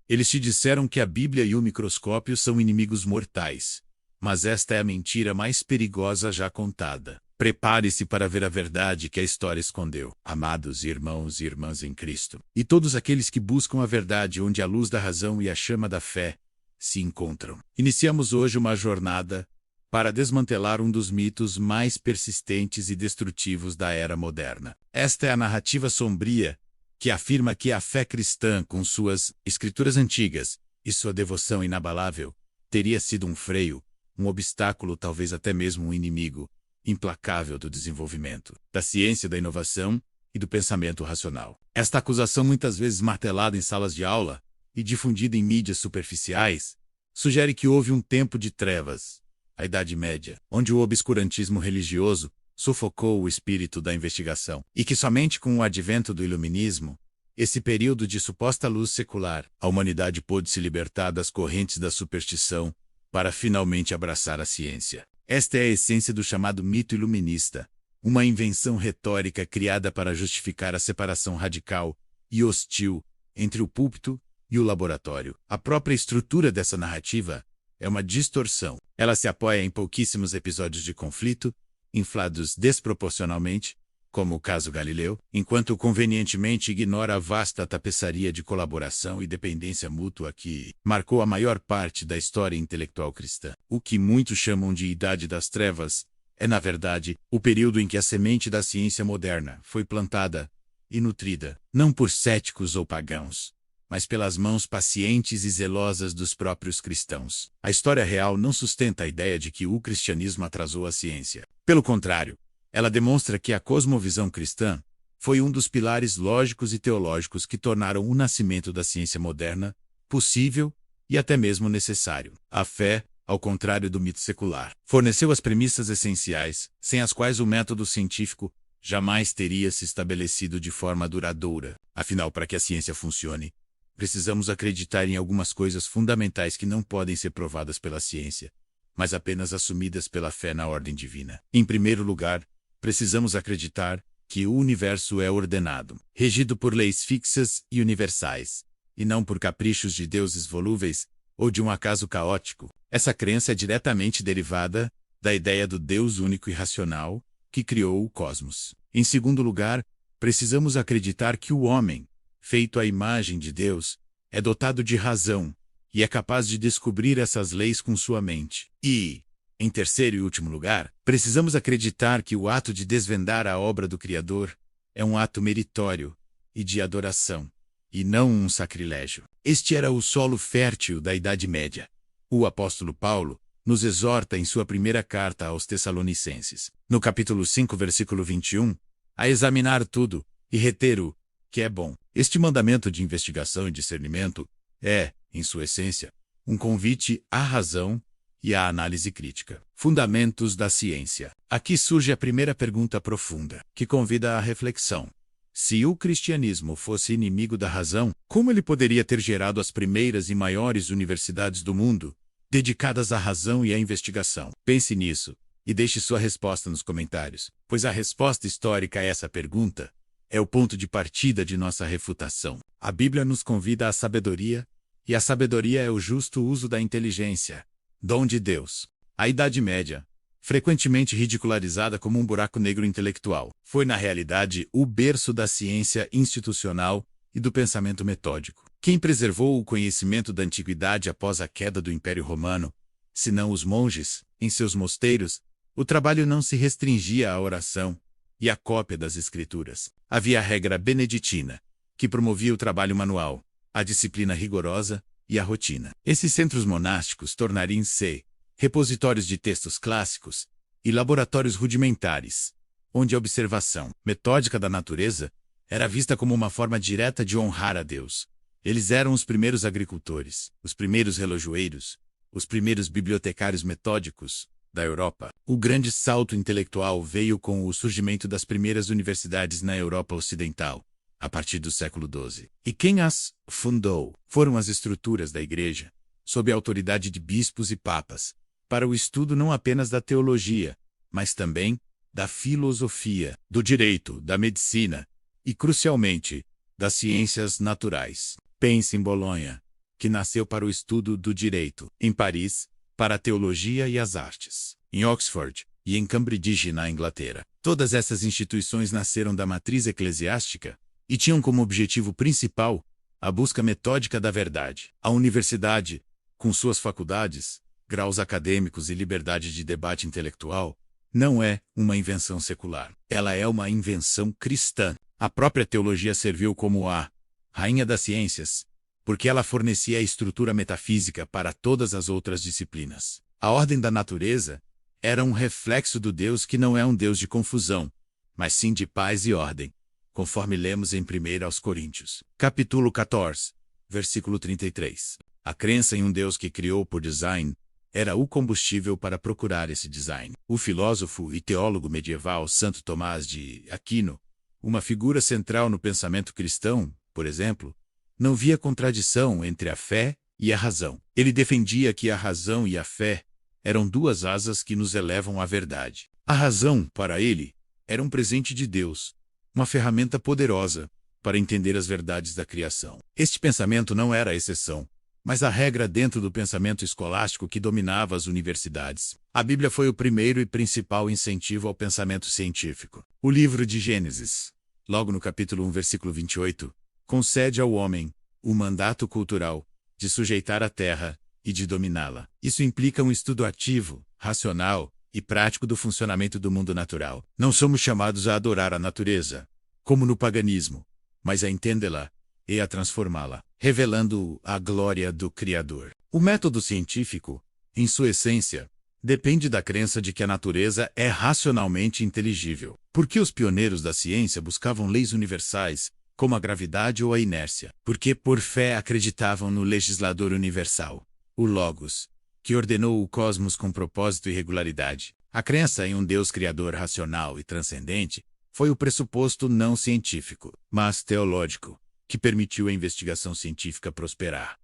Eles te disseram que a Bíblia e o microscópio são inimigos mortais. Mas esta é a mentira mais perigosa já contada. Prepare-se para ver a verdade que a história escondeu. Amados irmãos e irmãs em Cristo, e todos aqueles que buscam a verdade onde a luz da razão e a chama da fé se encontram. Iniciamos hoje uma jornada para desmantelar um dos mitos mais persistentes e destrutivos da era moderna. Esta é a narrativa sombria que afirma que a fé cristã, com suas escrituras antigas e sua devoção inabalável, teria sido um freio, um obstáculo, talvez até mesmo um inimigo implacável do desenvolvimento, da ciência, da inovação e do pensamento racional. Esta acusação, muitas vezes martelada em salas de aula e difundida em mídias superficiais, sugere que houve um tempo de trevas, a Idade Média, onde o obscurantismo religioso sufocou o espírito da investigação, e que somente com o advento do iluminismo, esse período de suposta luz secular, a humanidade pôde se libertar das correntes da superstição para finalmente abraçar a ciência. Esta é a essência do chamado mito iluminista, uma invenção retórica criada para justificar a separação radical e hostil entre o púlpito e o laboratório. A própria estrutura dessa narrativa é uma distorção. Ela se apoia em pouquíssimos episódios de conflito, inflados desproporcionalmente, como o caso Galileu, enquanto convenientemente ignora a vasta tapeçaria de colaboração e dependência mútua que marcou a maior parte da história intelectual cristã. O que muitos chamam de Idade das Trevas é, na verdade, o período em que a semente da ciência moderna foi plantada e nutrida, não por céticos ou pagãos, mas pelas mãos pacientes e zelosas dos próprios cristãos. A história real não sustenta a ideia de que o cristianismo atrasou a ciência. Pelo contrário, ela demonstra que a cosmovisão cristã foi um dos pilares lógicos e teológicos que tornaram o nascimento da ciência moderna possível e até mesmo necessário. A fé, ao contrário do mito secular, forneceu as premissas essenciais, sem as quais o método científico jamais teria se estabelecido de forma duradoura. Afinal, para que a ciência funcione, precisamos acreditar em algumas coisas fundamentais que não podem ser provadas pela ciência, mas apenas assumidas pela fé na ordem divina. Em primeiro lugar, precisamos acreditar que o universo é ordenado, regido por leis fixas e universais, e não por caprichos de deuses volúveis ou de um acaso caótico. Essa crença é diretamente derivada da ideia do Deus único e racional que criou o cosmos. Em segundo lugar, precisamos acreditar que o homem, feito à imagem de Deus, é dotado de razão e é capaz de descobrir essas leis com sua mente. E, em terceiro e último lugar, precisamos acreditar que o ato de desvendar a obra do Criador é um ato meritório e de adoração, e não um sacrilégio. Este era o solo fértil da Idade Média. O apóstolo Paulo nos exorta em sua primeira carta aos Tessalonicenses, no capítulo 5, versículo 21, a examinar tudo e reter o que é bom. Este mandamento de investigação e discernimento é, em sua essência, um convite à razão e à análise crítica. Fundamentos da ciência. Aqui surge a primeira pergunta profunda, que convida à reflexão. Se o cristianismo fosse inimigo da razão, como ele poderia ter gerado as primeiras e maiores universidades do mundo, dedicadas à razão e à investigação? Pense nisso e deixe sua resposta nos comentários, pois a resposta histórica a essa pergunta é o ponto de partida de nossa refutação. A Bíblia nos convida à sabedoria, e a sabedoria é o justo uso da inteligência, dom de Deus. A Idade Média, frequentemente ridicularizada como um buraco negro intelectual, foi na realidade o berço da ciência institucional e do pensamento metódico. Quem preservou o conhecimento da antiguidade após a queda do Império Romano, senão os monges, em seus mosteiros? O trabalho não se restringia à oração e à cópia das escrituras. Havia a regra beneditina, que promovia o trabalho manual, a disciplina rigorosa e a rotina. Esses centros monásticos tornariam-se repositórios de textos clássicos e laboratórios rudimentares, onde a observação metódica da natureza era vista como uma forma direta de honrar a Deus. Eles eram os primeiros agricultores, os primeiros relojoeiros, os primeiros bibliotecários metódicos da Europa. O grande salto intelectual veio com o surgimento das primeiras universidades na Europa Ocidental, a partir do século XII. E quem as fundou foram as estruturas da Igreja, sob a autoridade de bispos e papas, para o estudo não apenas da teologia, mas também da filosofia, do direito, da medicina e, crucialmente, das ciências naturais. Pense em Bolonha, que nasceu para o estudo do direito, em Paris, para a teologia e as artes, em Oxford e em Cambridge, na Inglaterra. Todas essas instituições nasceram da matriz eclesiástica e tinham como objetivo principal a busca metódica da verdade. A universidade, com suas faculdades, graus acadêmicos e liberdade de debate intelectual, não é uma invenção secular. Ela é uma invenção cristã. A própria teologia serviu como a rainha das ciências, porque ela fornecia a estrutura metafísica para todas as outras disciplinas. A ordem da natureza era um reflexo do Deus que não é um Deus de confusão, mas sim de paz e ordem, conforme lemos em 1 aos Coríntios, capítulo 14, versículo 33. A crença em um Deus que criou por design era o combustível para procurar esse design. O filósofo e teólogo medieval Santo Tomás de Aquino, uma figura central no pensamento cristão, por exemplo, não via contradição entre a fé e a razão. Ele defendia que a razão e a fé eram duas asas que nos elevam à verdade. A razão, para ele, era um presente de Deus, uma ferramenta poderosa para entender as verdades da criação. Este pensamento não era a exceção, mas a regra dentro do pensamento escolástico que dominava as universidades. A Bíblia foi o primeiro e principal incentivo ao pensamento científico. O livro de Gênesis, logo no capítulo 1, versículo 28, concede ao homem o mandato cultural de sujeitar a terra e de dominá-la. Isso implica um estudo ativo, racional e prático do funcionamento do mundo natural. Não somos chamados a adorar a natureza, como no paganismo, mas a entendê-la e a transformá-la, revelando a glória do Criador. O método científico, em sua essência, depende da crença de que a natureza é racionalmente inteligível. Porque os pioneiros da ciência buscavam leis universais, como a gravidade ou a inércia? Porque por fé acreditavam no legislador universal, o Logos, que ordenou o cosmos com propósito e regularidade. A crença em um Deus criador racional e transcendente foi o pressuposto não científico, mas teológico, que permitiu a investigação científica prosperar.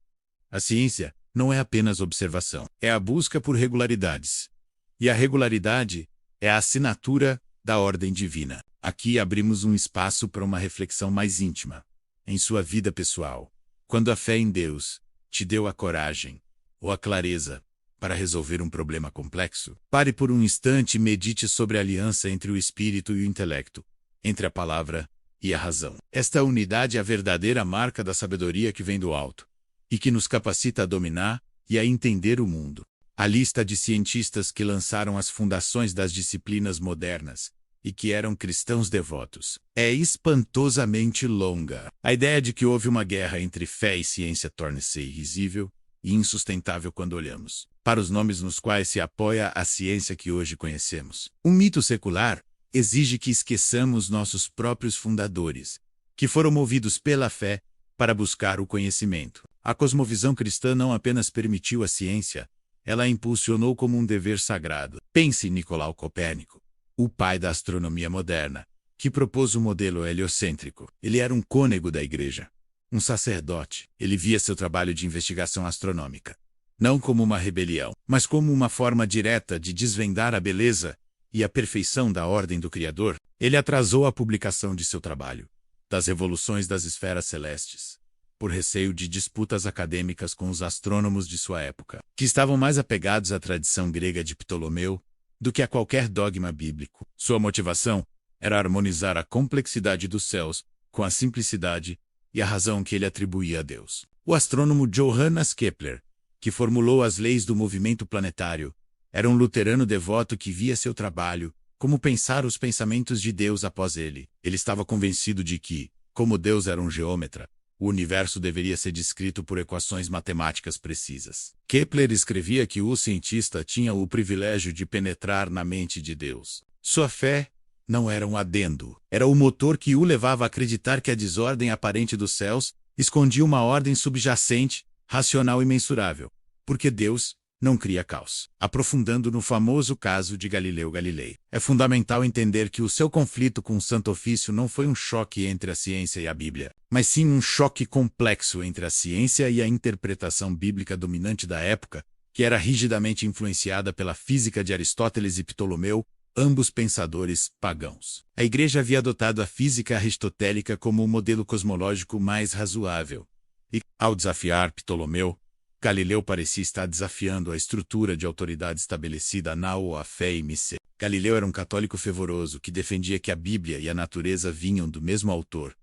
A ciência não é apenas observação, é a busca por regularidades. E a regularidade é a assinatura da ordem divina. Aqui abrimos um espaço para uma reflexão mais íntima. Em sua vida pessoal, quando a fé em Deus te deu a coragem ou a clareza para resolver um problema complexo, pare por um instante e medite sobre a aliança entre o espírito e o intelecto, entre a palavra e a razão. Esta unidade é a verdadeira marca da sabedoria que vem do alto e que nos capacita a dominar e a entender o mundo. A lista de cientistas que lançaram as fundações das disciplinas modernas e que eram cristãos devotos é espantosamente longa. A ideia de que houve uma guerra entre fé e ciência torna-se irrisível e insustentável quando olhamos para os nomes nos quais se apoia a ciência que hoje conhecemos. Um mito secular exige que esqueçamos nossos próprios fundadores, que foram movidos pela fé para buscar o conhecimento. A cosmovisão cristã não apenas permitiu a ciência, ela a impulsionou como um dever sagrado. Pense em Nicolau Copérnico, o pai da astronomia moderna, que propôs o modelo heliocêntrico. Ele era um cônego da igreja, um sacerdote. Ele via seu trabalho de investigação astronômica não como uma rebelião, mas como uma forma direta de desvendar a beleza e a perfeição da ordem do Criador. Ele atrasou a publicação de seu trabalho, Das Revoluções das Esferas Celestes, por receio de disputas acadêmicas com os astrônomos de sua época, que estavam mais apegados à tradição grega de Ptolomeu do que a qualquer dogma bíblico. Sua motivação era harmonizar a complexidade dos céus com a simplicidade e a razão que ele atribuía a Deus. O astrônomo Johannes Kepler, que formulou as leis do movimento planetário, era um luterano devoto que via seu trabalho como pensar os pensamentos de Deus após ele. Ele estava convencido de que, como Deus era um geômetra, o universo deveria ser descrito por equações matemáticas precisas. Kepler escrevia que o cientista tinha o privilégio de penetrar na mente de Deus. Sua fé não era um adendo, era o motor que o levava a acreditar que a desordem aparente dos céus escondia uma ordem subjacente, racional e mensurável, porque Deus não cria caos. Aprofundando no famoso caso de Galileu Galilei, é fundamental entender que o seu conflito com o Santo Ofício não foi um choque entre a ciência e a Bíblia, mas sim um choque complexo entre a ciência e a interpretação bíblica dominante da época, que era rigidamente influenciada pela física de Aristóteles e Ptolomeu, ambos pensadores pagãos. A Igreja havia adotado a física aristotélica como o modelo cosmológico mais razoável, E, ao desafiar Ptolomeu, Galileu parecia estar desafiando a estrutura de autoridade estabelecida na fé e Nicê. Galileu era um católico fervoroso que defendia que a Bíblia e a natureza vinham do mesmo autor,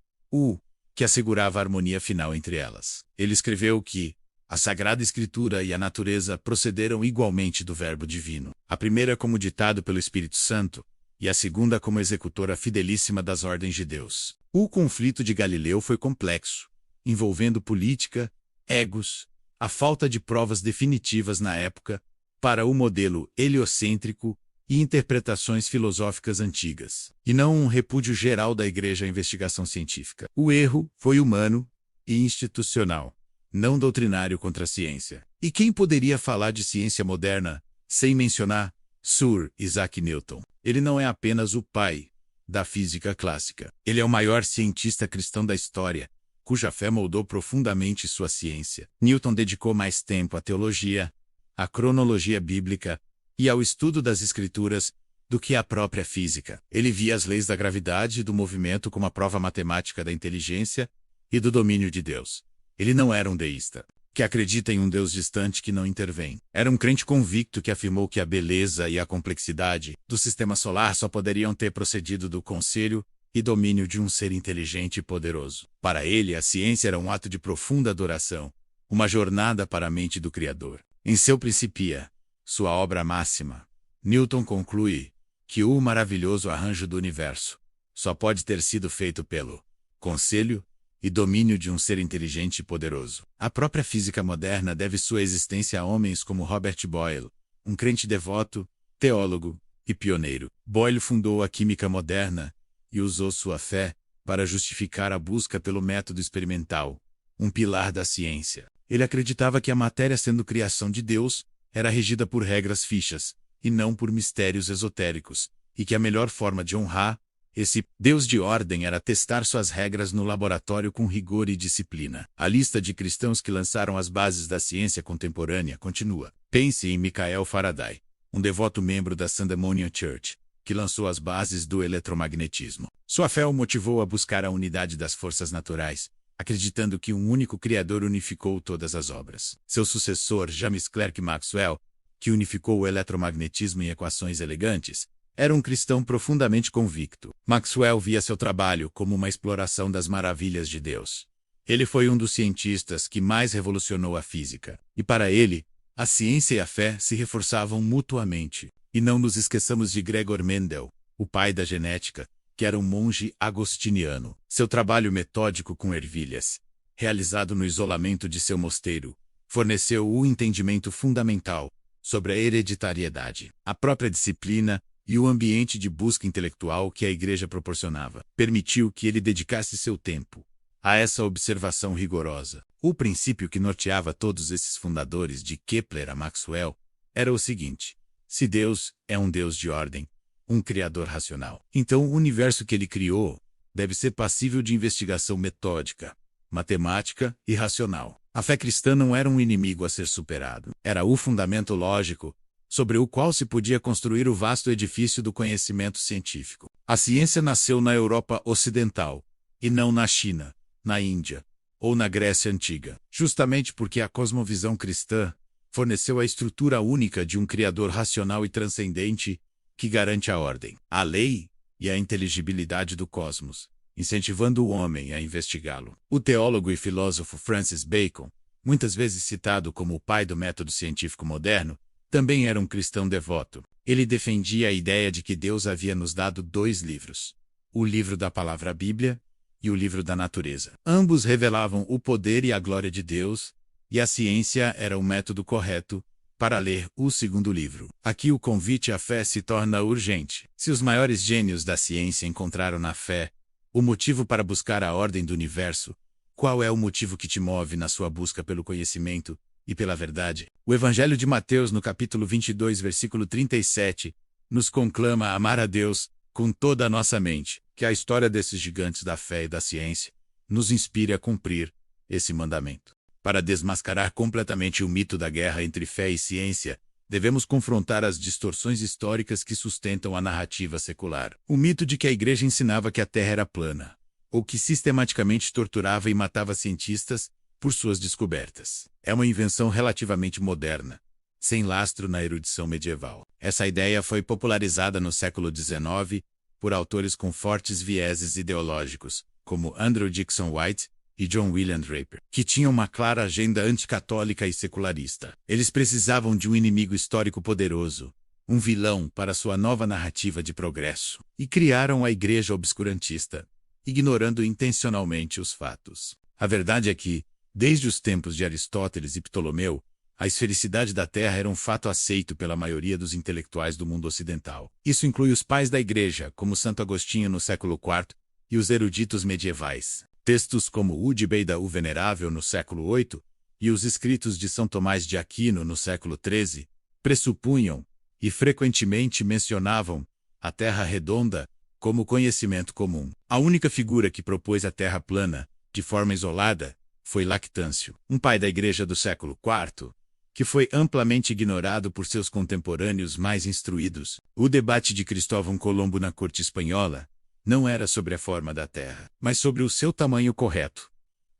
que assegurava a harmonia final entre elas. Ele escreveu que a Sagrada Escritura e a natureza procederam igualmente do Verbo divino, a primeira como ditado pelo Espírito Santo, e a segunda como executora fidelíssima das ordens de Deus. O conflito de Galileu foi complexo, envolvendo política, egos, a falta de provas definitivas na época, para o modelo heliocêntrico e interpretações filosóficas antigas, e não um repúdio geral da Igreja à investigação científica. O erro foi humano e institucional, não doutrinário contra a ciência. E quem poderia falar de ciência moderna sem mencionar Sir Isaac Newton? Ele não é apenas o pai da física clássica. Ele é o maior cientista cristão da história, cuja fé moldou profundamente sua ciência. Newton dedicou mais tempo à teologia, à cronologia bíblica e ao estudo das escrituras do que à própria física. Ele via as leis da gravidade e do movimento como a prova matemática da inteligência e do domínio de Deus. Ele não era um deísta, que acredita em um Deus distante que não intervém. Era um crente convicto que afirmou que a beleza e a complexidade do sistema solar só poderiam ter procedido do conselho e domínio de um ser inteligente e poderoso. Para ele, a ciência era um ato de profunda adoração, uma jornada para a mente do Criador. Em seu Principia, sua obra máxima, Newton conclui que o maravilhoso arranjo do universo só pode ter sido feito pelo conselho e domínio de um ser inteligente e poderoso. A própria física moderna deve sua existência a homens como Robert Boyle, um crente devoto, teólogo e pioneiro. Boyle fundou a química moderna e usou sua fé para justificar a busca pelo método experimental, um pilar da ciência. Ele acreditava que a matéria, sendo criação de Deus, era regida por regras fixas, e não por mistérios esotéricos, e que a melhor forma de honrar esse Deus de ordem era testar suas regras no laboratório com rigor e disciplina. A lista de cristãos que lançaram as bases da ciência contemporânea continua. Pense em Michael Faraday, um devoto membro da Sandemonian Church, que lançou as bases do eletromagnetismo. Sua fé o motivou a buscar a unidade das forças naturais, acreditando que um único Criador unificou todas as obras. Seu sucessor, James Clerk Maxwell, que unificou o eletromagnetismo em equações elegantes, era um cristão profundamente convicto. Maxwell via seu trabalho como uma exploração das maravilhas de Deus. Ele foi um dos cientistas que mais revolucionou a física. E para ele, a ciência e a fé se reforçavam mutuamente. E não nos esqueçamos de Gregor Mendel, o pai da genética, que era um monge agostiniano. Seu trabalho metódico com ervilhas, realizado no isolamento de seu mosteiro, forneceu o entendimento fundamental sobre a hereditariedade. A própria disciplina e o ambiente de busca intelectual que a Igreja proporcionava permitiu que ele dedicasse seu tempo a essa observação rigorosa. O princípio que norteava todos esses fundadores, de Kepler a Maxwell, era o seguinte: se Deus é um Deus de ordem, um Criador racional, então o universo que ele criou deve ser passível de investigação metódica, matemática e racional. A fé cristã não era um inimigo a ser superado. Era o fundamento lógico sobre o qual se podia construir o vasto edifício do conhecimento científico. A ciência nasceu na Europa Ocidental, e não na China, na Índia ou na Grécia Antiga, justamente porque a cosmovisão cristã forneceu a estrutura única de um Criador racional e transcendente que garante a ordem, a lei e a inteligibilidade do cosmos, incentivando o homem a investigá-lo. O teólogo e filósofo Francis Bacon, muitas vezes citado como o pai do método científico moderno, também era um cristão devoto. Ele defendia a ideia de que Deus havia nos dado 2 livros: o livro da palavra Bíblia e o livro da natureza. Ambos revelavam o poder e a glória de Deus, e a ciência era o método correto para ler o segundo livro. Aqui o convite à fé se torna urgente. Se os maiores gênios da ciência encontraram na fé o motivo para buscar a ordem do universo, qual é o motivo que te move na sua busca pelo conhecimento e pela verdade? O Evangelho de Mateus, no capítulo 22, versículo 37, nos conclama a amar a Deus com toda a nossa mente. Que a história desses gigantes da fé e da ciência nos inspire a cumprir esse mandamento. Para desmascarar completamente o mito da guerra entre fé e ciência, devemos confrontar as distorções históricas que sustentam a narrativa secular. O mito de que a Igreja ensinava que a Terra era plana, ou que sistematicamente torturava e matava cientistas por suas descobertas. É uma invenção relativamente moderna, sem lastro na erudição medieval. Essa ideia foi popularizada no século XIX por autores com fortes vieses ideológicos, como Andrew Dickson White e John William Draper, que tinham uma clara agenda anticatólica e secularista. Eles precisavam de um inimigo histórico poderoso, um vilão para sua nova narrativa de progresso, e criaram a Igreja Obscurantista, ignorando intencionalmente os fatos. A verdade é que, desde os tempos de Aristóteles e Ptolomeu, a esfericidade da Terra era um fato aceito pela maioria dos intelectuais do mundo ocidental. Isso inclui os pais da Igreja, como Santo Agostinho no século IV, e os eruditos medievais. Textos como o de Beda o Venerável no século VIII e os escritos de São Tomás de Aquino no século XIII pressupunham, e frequentemente mencionavam, a Terra redonda como conhecimento comum. A única figura que propôs a Terra plana, de forma isolada, foi Lactâncio, um pai da Igreja do século IV, que foi amplamente ignorado por seus contemporâneos mais instruídos. O debate de Cristóvão Colombo na corte espanhola não era sobre a forma da Terra, mas sobre o seu tamanho correto,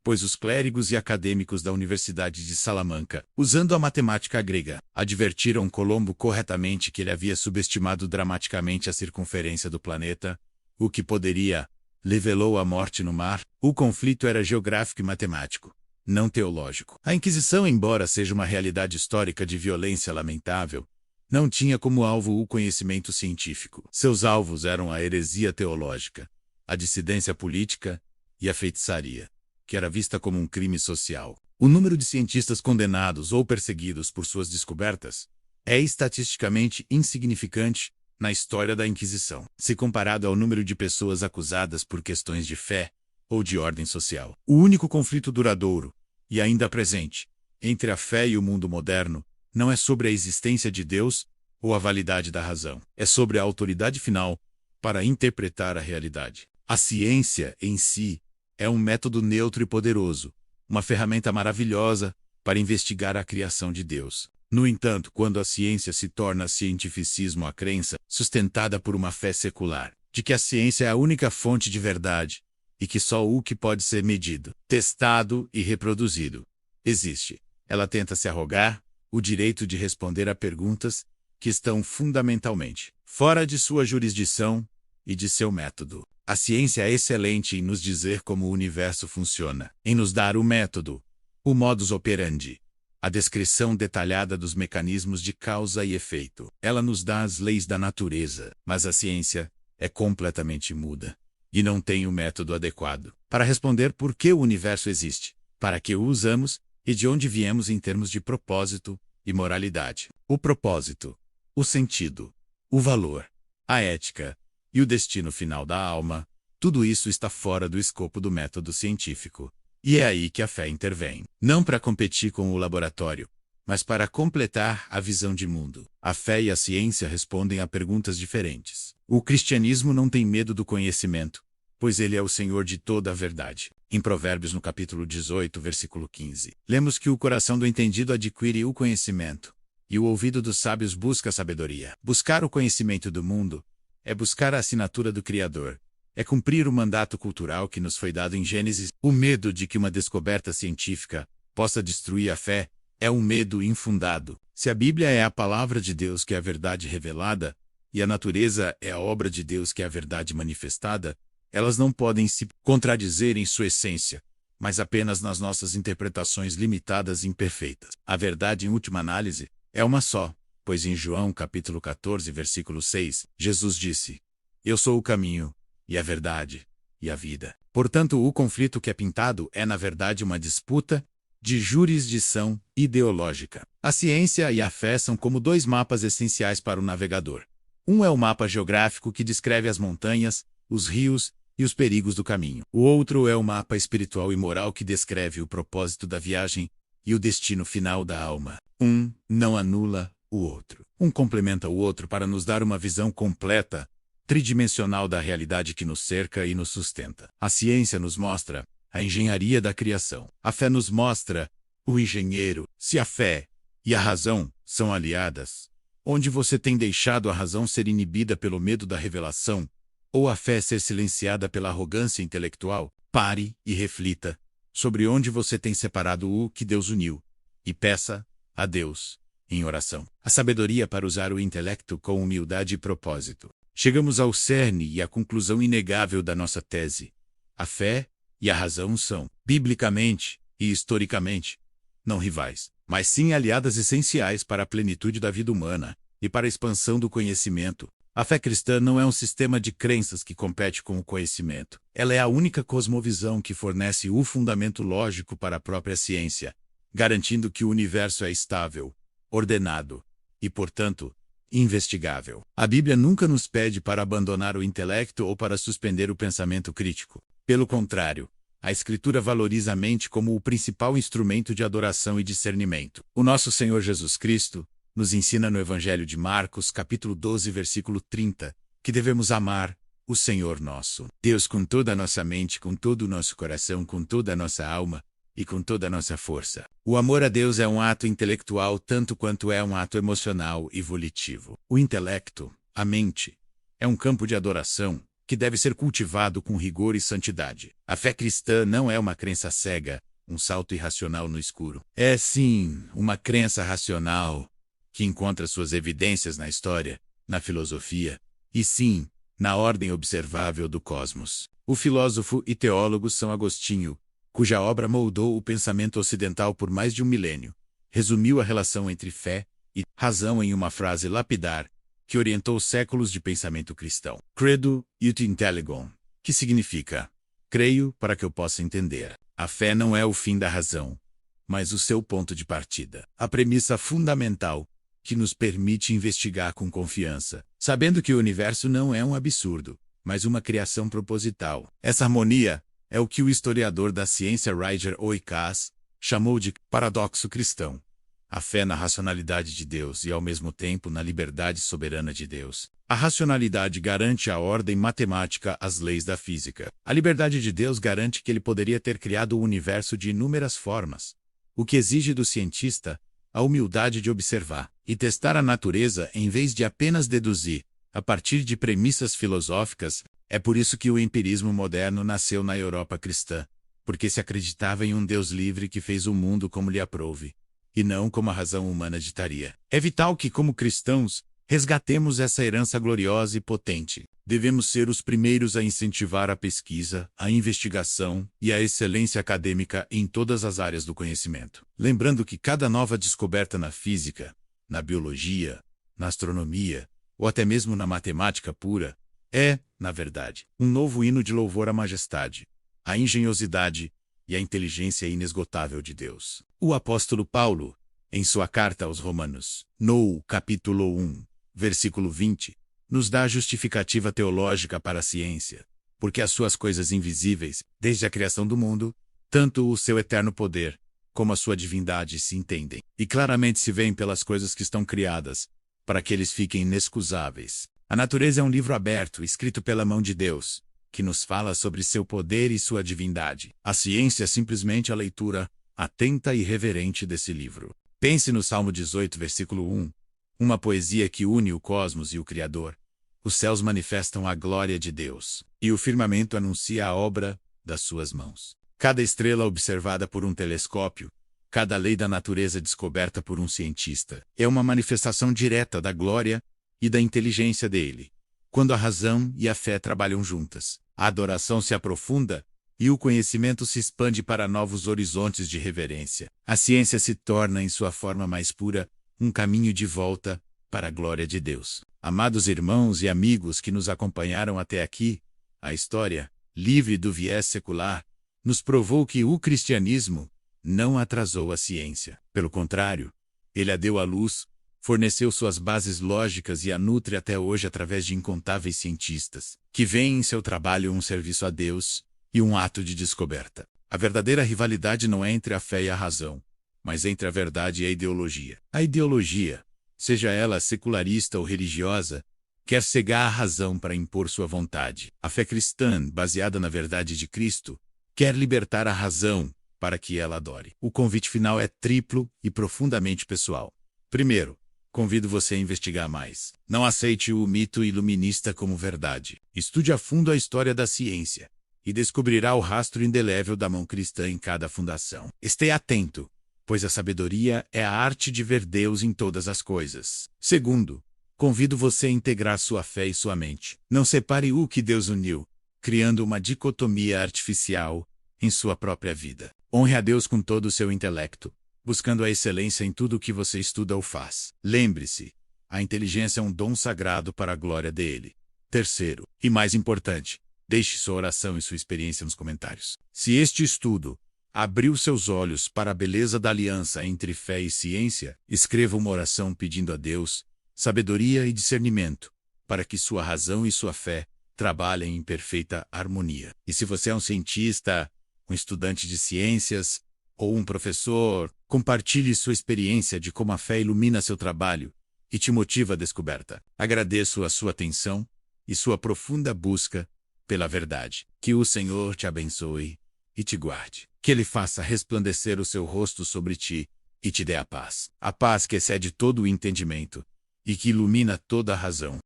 pois os clérigos e acadêmicos da Universidade de Salamanca, usando a matemática grega, advertiram Colombo corretamente que ele havia subestimado dramaticamente a circunferência do planeta, o que poderia levá-lo à morte no mar. O conflito era geográfico e matemático, não teológico. A Inquisição, embora seja uma realidade histórica de violência lamentável, não tinha como alvo o conhecimento científico. Seus alvos eram a heresia teológica, a dissidência política e a feitiçaria, que era vista como um crime social. O número de cientistas condenados ou perseguidos por suas descobertas é estatisticamente insignificante na história da Inquisição, se comparado ao número de pessoas acusadas por questões de fé ou de ordem social. O único conflito duradouro, e ainda presente, entre a fé e o mundo moderno, não é sobre a existência de Deus ou a validade da razão. É sobre a autoridade final para interpretar a realidade. A ciência, em si, é um método neutro e poderoso, uma ferramenta maravilhosa para investigar a criação de Deus. No entanto, quando a ciência se torna cientificismo, a crença, sustentada por uma fé secular, de que a ciência é a única fonte de verdade e que só o que pode ser medido, testado e reproduzido existe, ela tenta se arrogar o direito de responder a perguntas que estão fundamentalmente fora de sua jurisdição e de seu método. A ciência é excelente em nos dizer como o universo funciona, em nos dar o método, o modus operandi, a descrição detalhada dos mecanismos de causa e efeito. Ela nos dá as leis da natureza, mas a ciência é completamente muda e não tem o método adequado para responder por que o universo existe, para que o usamos e de onde viemos em termos de propósito e moralidade. O propósito, o sentido, o valor, a ética e o destino final da alma, tudo isso está fora do escopo do método científico. E é aí que a fé intervém. Não para competir com o laboratório, mas para completar a visão de mundo. A fé e a ciência respondem a perguntas diferentes. O cristianismo não tem medo do conhecimento, pois ele é o Senhor de toda a verdade. Em Provérbios, no capítulo 18, versículo 15, lemos que o coração do entendido adquire o conhecimento, e o ouvido dos sábios busca a sabedoria. Buscar o conhecimento do mundo é buscar a assinatura do Criador. É cumprir o mandato cultural que nos foi dado em Gênesis. O medo de que uma descoberta científica possa destruir a fé é um medo infundado. Se a Bíblia é a palavra de Deus que é a verdade revelada, e a natureza é a obra de Deus que é a verdade manifestada, elas não podem se contradizer em sua essência, mas apenas nas nossas interpretações limitadas e imperfeitas. A verdade, em última análise, é uma só, pois em João capítulo 14, versículo 6, Jesus disse: Eu sou o caminho, e a verdade, e a vida. Portanto, o conflito que é pintado é, na verdade, uma disputa de jurisdição ideológica. A ciência e a fé são como dois mapas essenciais para o navegador. Um é o mapa geográfico que descreve as montanhas, os rios e os perigos do caminho. O outro é o mapa espiritual e moral que descreve o propósito da viagem e o destino final da alma. Um não anula o outro. Um complementa o outro para nos dar uma visão completa, tridimensional da realidade que nos cerca e nos sustenta. A ciência nos mostra a engenharia da criação. A fé nos mostra o engenheiro. Se a fé e a razão são aliadas, onde você tem deixado a razão ser inibida pelo medo da revelação, ou a fé ser silenciada pela arrogância intelectual, pare e reflita. sobre onde você tem separado o que Deus uniu, e peça a Deus, em oração, a sabedoria para usar o intelecto com humildade e propósito. Chegamos ao cerne e à conclusão inegável da nossa tese. A fé e a razão são, biblicamente e historicamente, não rivais, mas sim aliadas essenciais para a plenitude da vida humana e para a expansão do conhecimento. A fé cristã não é um sistema de crenças que compete com o conhecimento. Ela é a única cosmovisão que fornece o fundamento lógico para a própria ciência, garantindo que o universo é estável, ordenado e, portanto, investigável. A Bíblia nunca nos pede para abandonar o intelecto ou para suspender o pensamento crítico. Pelo contrário, a Escritura valoriza a mente como o principal instrumento de adoração e discernimento. O nosso Senhor Jesus Cristo nos ensina no Evangelho de Marcos, capítulo 12, versículo 30, que devemos amar o Senhor nosso Deus com toda a nossa mente, com todo o nosso coração, com toda a nossa alma e com toda a nossa força. O amor a Deus é um ato intelectual tanto quanto é um ato emocional e volitivo. O intelecto, a mente, é um campo de adoração que deve ser cultivado com rigor e santidade. A fé cristã não é uma crença cega, um salto irracional no escuro. É sim uma crença racional que encontra suas evidências na história, na filosofia e sim, na ordem observável do cosmos. O filósofo e teólogo São Agostinho, cuja obra moldou o pensamento ocidental por mais de um milênio, resumiu a relação entre fé e razão em uma frase lapidar que orientou séculos de pensamento cristão. Credo ut intelligam, que significa, creio para que eu possa entender. A fé não é o fim da razão, mas o seu ponto de partida. A premissa fundamental que nos permite investigar com confiança, sabendo que o universo não é um absurdo, mas uma criação proposital. Essa harmonia é o que o historiador da ciência Roger Oikás chamou de paradoxo cristão. A fé na racionalidade de Deus e, ao mesmo tempo, na liberdade soberana de Deus. A racionalidade garante a ordem matemática às leis da física. A liberdade de Deus garante que ele poderia ter criado o universo de inúmeras formas, o que exige do cientista a humildade de observar e testar a natureza em vez de apenas deduzir, a partir de premissas filosóficas. É por isso que o empirismo moderno nasceu na Europa cristã, porque se acreditava em um Deus livre que fez o mundo como lhe aprouve, e não como a razão humana ditaria. É vital que, como cristãos, resgatemos essa herança gloriosa e potente. Devemos ser os primeiros a incentivar a pesquisa, a investigação e a excelência acadêmica em todas as áreas do conhecimento. Lembrando que cada nova descoberta na física, na biologia, na astronomia ou até mesmo na matemática pura é, na verdade, um novo hino de louvor à majestade, à engenhosidade e à inteligência inesgotável de Deus. O apóstolo Paulo, em sua carta aos Romanos, no capítulo 1, versículo 20, nos dá a justificativa teológica para a ciência, porque as suas coisas invisíveis, desde a criação do mundo, tanto o seu eterno poder, como a sua divindade se entendem, e claramente se veem pelas coisas que estão criadas, para que eles fiquem inexcusáveis. A natureza é um livro aberto, escrito pela mão de Deus, que nos fala sobre seu poder e sua divindade. A ciência é simplesmente a leitura atenta e reverente desse livro. Pense no Salmo 18, versículo 1, uma poesia que une o cosmos e o Criador. Os céus manifestam a glória de Deus, e o firmamento anuncia a obra das suas mãos. Cada estrela observada por um telescópio, cada lei da natureza descoberta por um cientista, é uma manifestação direta da glória e da inteligência dele. Quando a razão e a fé trabalham juntas, a adoração se aprofunda e o conhecimento se expande para novos horizontes de reverência. A ciência se torna, em sua forma mais pura, um caminho de volta para a glória de Deus. Amados irmãos e amigos que nos acompanharam até aqui, a história, livre do viés secular, nos provou que o cristianismo não atrasou a ciência. Pelo contrário, ele a deu à luz, forneceu suas bases lógicas e a nutre até hoje através de incontáveis cientistas, que veem em seu trabalho um serviço a Deus e um ato de descoberta. A verdadeira rivalidade não é entre a fé e a razão, mas entre a verdade e a ideologia. A ideologia, seja ela secularista ou religiosa, quer cegar a razão para impor sua vontade. A fé cristã, baseada na verdade de Cristo, quer libertar a razão para que ela adore. O convite final é triplo e profundamente pessoal. Primeiro, convido você a investigar mais. Não aceite o mito iluminista como verdade. Estude a fundo a história da ciência. e descobrirá o rastro indelével da mão cristã em cada fundação. Esteja atento, pois a sabedoria é a arte de ver Deus em todas as coisas. Segundo, convido você a integrar sua fé e sua mente. Não separe o que Deus uniu, criando uma dicotomia artificial em sua própria vida. Honre a Deus com todo o seu intelecto, buscando a excelência em tudo o que você estuda ou faz. Lembre-se, a inteligência é um dom sagrado para a glória dele. Terceiro, e mais importante, deixe sua oração e sua experiência nos comentários. Se este estudo abriu seus olhos para a beleza da aliança entre fé e ciência, escreva uma oração pedindo a Deus sabedoria e discernimento, para que sua razão e sua fé trabalhem em perfeita harmonia. E se você é um cientista, um estudante de ciências ou um professor, compartilhe sua experiência de como a fé ilumina seu trabalho e te motiva à descoberta. Agradeço a sua atenção e sua profunda busca pela verdade. Que o Senhor te abençoe e te guarde. Que Ele faça resplandecer o seu rosto sobre ti e te dê a paz. A paz que excede todo o entendimento e que ilumina toda a razão.